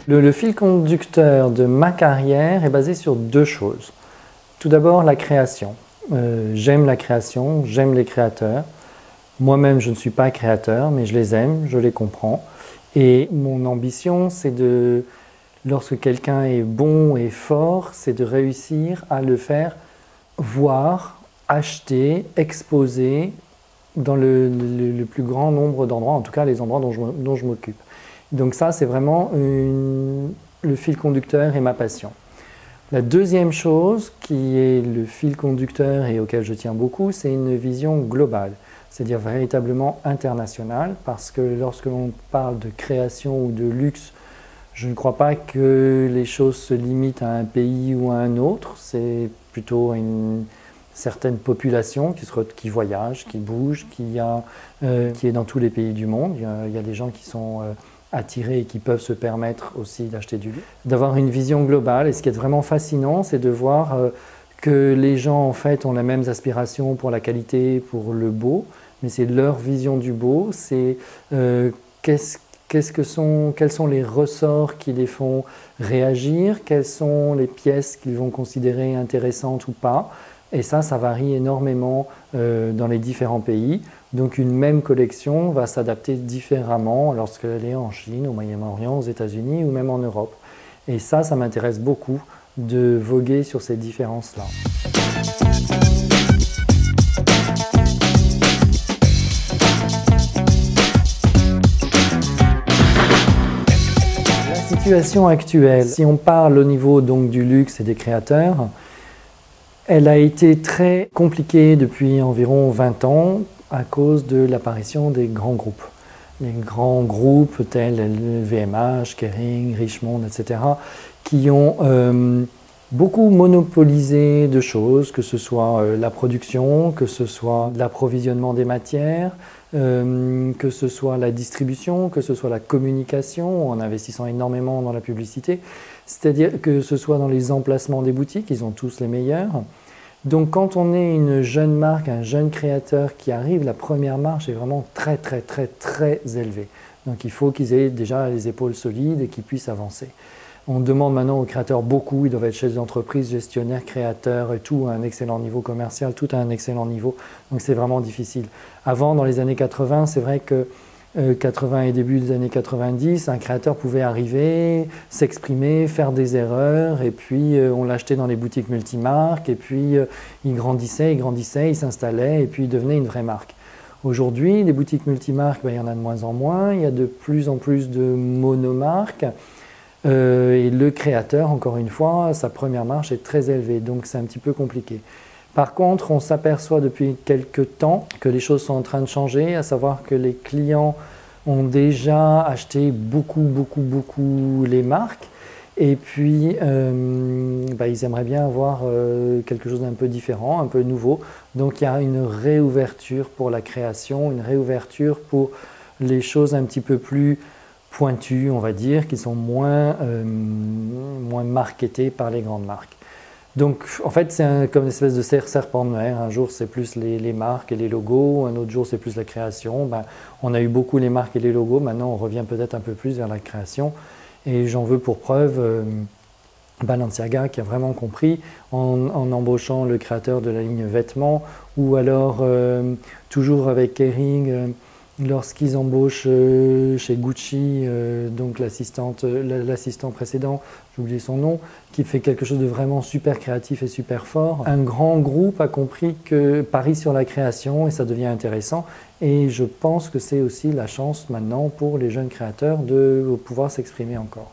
Le fil conducteur de ma carrière est basé sur deux choses. Tout d'abord, la création. J'aime la création, j'aime les créateurs. Moi-même, je ne suis pas créateur, mais je les aime, je les comprends. Et mon ambition, c'est de, lorsque quelqu'un est bon et fort, c'est de réussir à le faire voir, acheter, exposer dans le plus grand nombre d'endroits, en tout cas les endroits dont je m'occupe. Donc ça, c'est vraiment le fil conducteur et ma passion. La deuxième chose qui est le fil conducteur et auquel je tiens beaucoup, c'est une vision globale, c'est-à-dire véritablement internationale, parce que lorsque l'on parle de création ou de luxe, je ne crois pas que les choses se limitent à un pays ou à un autre, c'est plutôt une certaine population qui voyage, qui bouge, qui est dans tous les pays du monde. Il y a des gens qui sont attirés et qui peuvent se permettre aussi d'acheter du luxe. D'avoir une vision globale, et ce qui est vraiment fascinant, c'est de voir que les gens en fait ont les mêmes aspirations pour la qualité, pour le beau, mais c'est leur vision du beau, c'est quels sont les ressorts qui les font réagir, quelles sont les pièces qu'ils vont considérer intéressantes ou pas. Et ça varie énormément dans les différents pays. Donc une même collection va s'adapter différemment lorsqu'elle est en Chine, au Moyen-Orient, aux États-Unis ou même en Europe. Et ça m'intéresse beaucoup de voguer sur ces différences-là. La situation actuelle, si on parle au niveau donc, du luxe et des créateurs, elle a été très compliquée depuis environ 20 ans à cause de l'apparition des grands groupes. Les grands groupes tels LVMH, Kering, Richemont, etc. qui ont beaucoup monopolisé de choses, que ce soit la production, que ce soit l'approvisionnement des matières, que ce soit la distribution, que ce soit la communication, en investissant énormément dans la publicité, c'est-à-dire que ce soit dans les emplacements des boutiques, ils ont tous les meilleurs. Donc quand on est une jeune marque, un jeune créateur qui arrive, la première marche est vraiment très élevée. Donc il faut qu'ils aient déjà les épaules solides et qu'ils puissent avancer. On demande maintenant aux créateurs beaucoup, ils doivent être chefs d'entreprise, gestionnaires, créateurs et tout à un excellent niveau commercial, tout à un excellent niveau. Donc c'est vraiment difficile. Avant, dans les années 80, c'est vrai que 80 et début des années 90, un créateur pouvait arriver, s'exprimer, faire des erreurs et puis on l'achetait dans les boutiques multimarques et puis il grandissait, il s'installait et puis il devenait une vraie marque. Aujourd'hui, les boutiques multimarques, il y en a de moins en moins, il y a de plus en plus de monomarques et le créateur, encore une fois, sa première marche est très élevée, donc c'est un petit peu compliqué. Par contre, on s'aperçoit depuis quelques temps que les choses sont en train de changer, à savoir que les clients ont déjà acheté beaucoup les marques et puis ils aimeraient bien avoir quelque chose d'un peu différent, un peu nouveau. Donc il y a une réouverture pour la création, une réouverture pour les choses un petit peu plus pointues, on va dire, qui sont moins marketées par les grandes marques. Donc, en fait, c'est comme une espèce de serpent de mer. Un jour, c'est plus les marques et les logos. Un autre jour, c'est plus la création. On a eu beaucoup les marques et les logos. Maintenant, on revient peut-être un peu plus vers la création. Et j'en veux pour preuve Balenciaga qui a vraiment compris en embauchant le créateur de la ligne vêtements ou alors toujours avec Kering lorsqu'ils embauchent chez Gucci donc l'assistant précédent, j'ai oublié son nom, qui fait quelque chose de vraiment super créatif et super fort. Un grand groupe a compris que parie sur la création et ça devient intéressant et je pense que c'est aussi la chance maintenant pour les jeunes créateurs de pouvoir s'exprimer encore.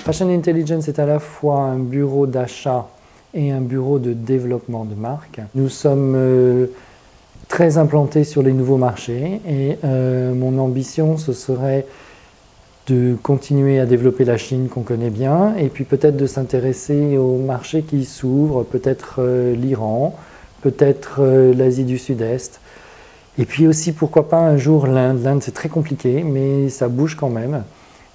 Fashion Intelligence est à la fois un bureau d'achat et un bureau de développement de marque. Nous sommes très implantés sur les nouveaux marchés et mon ambition ce serait de continuer à développer la Chine qu'on connaît bien et puis peut-être de s'intéresser aux marchés qui s'ouvrent, peut-être l'Iran, peut-être l'Asie du Sud-Est. Et puis aussi pourquoi pas un jour l'Inde. L'Inde c'est très compliqué mais ça bouge quand même.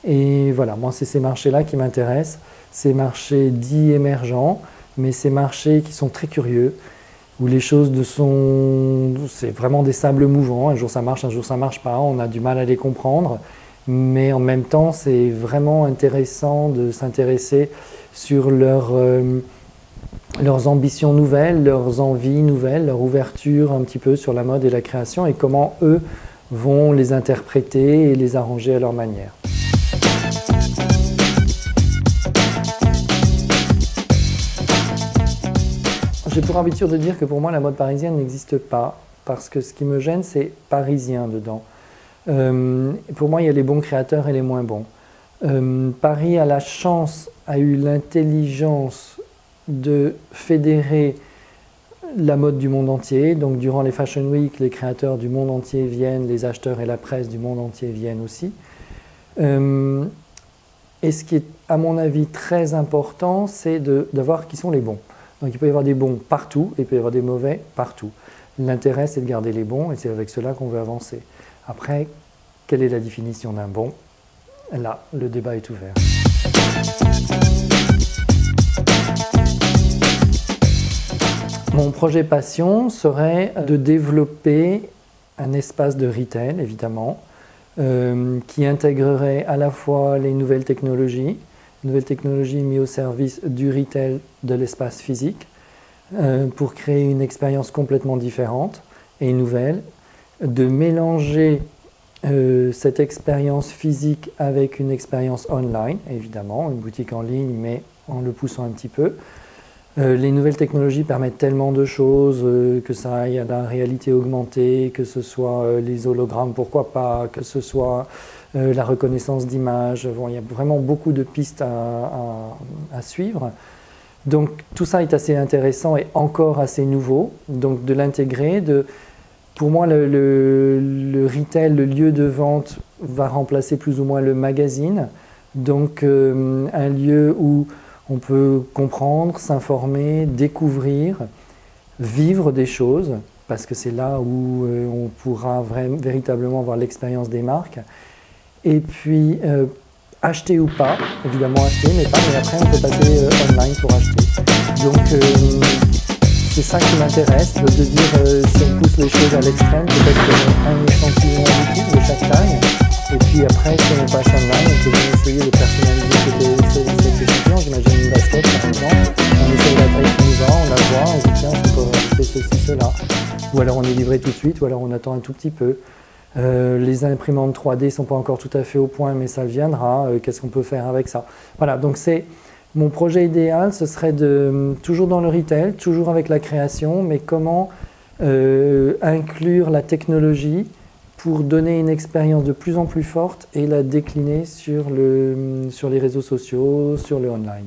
Et voilà, moi c'est ces marchés-là qui m'intéressent, ces marchés dits émergents, mais ces marchés qui sont très curieux, où les choses c'est vraiment des sables mouvants, un jour ça marche pas, on a du mal à les comprendre, mais en même temps c'est vraiment intéressant de s'intéresser sur leurs ambitions nouvelles, leurs envies nouvelles, leur ouverture un petit peu sur la mode et la création et comment eux vont les interpréter et les arranger à leur manière. J'ai pour habitude de dire que pour moi la mode parisienne n'existe pas, parce que ce qui me gêne c'est parisien dedans. Pour moi il y a les bons créateurs et les moins bons. Paris a eu l'intelligence de fédérer la mode du monde entier. Donc durant les Fashion Week, les créateurs du monde entier viennent, les acheteurs et la presse du monde entier viennent aussi. Et ce qui est à mon avis très important, c'est de voir qui sont les bons. Donc il peut y avoir des bons partout et il peut y avoir des mauvais partout. L'intérêt c'est de garder les bons et c'est avec cela qu'on veut avancer. Après, quelle est la définition d'un bon? Là, le débat est ouvert. Mon projet passion serait de développer un espace de retail, évidemment, qui intégrerait à la fois les nouvelles technologies mises au service du retail de l'espace physique, pour créer une expérience complètement différente et nouvelle, de mélanger cette expérience physique avec une expérience online, évidemment, une boutique en ligne, mais en le poussant un petit peu. Les nouvelles technologies permettent tellement de choses, que ça aille à la réalité augmentée, que ce soit les hologrammes, pourquoi pas, que ce soit la reconnaissance d'images. Bon, il y a vraiment beaucoup de pistes à suivre. Donc tout ça est assez intéressant et encore assez nouveau. Donc de l'intégrer, pour moi le retail, le lieu de vente va remplacer plus ou moins le magazine. Donc un lieu où on peut comprendre, s'informer, découvrir, vivre des choses, parce que c'est là où on pourra véritablement voir l'expérience des marques. Et puis, acheter ou pas, évidemment acheter, mais après on peut passer online pour acheter. Donc, c'est ça qui m'intéresse, de dire si on pousse les choses à l'extrême, peut-être un échantillon en boutique de chaque taille. Et puis après, si on passe online, on peut bien essayer de personnaliser cet échantillon. J'imagine une basket par exemple, on essaye la taille qui nous va, on la voit, on dit tiens, on peut rajouter ceci, cela. Ou alors on est livré tout de suite, ou alors on attend un tout petit peu. Les imprimantes 3D ne sont pas encore tout à fait au point, mais ça viendra. Qu'est-ce qu'on peut faire avec ça? Voilà, donc c'est mon projet idéal, ce serait toujours dans le retail, toujours avec la création, mais comment inclure la technologie pour donner une expérience de plus en plus forte et la décliner sur les réseaux sociaux, sur le online.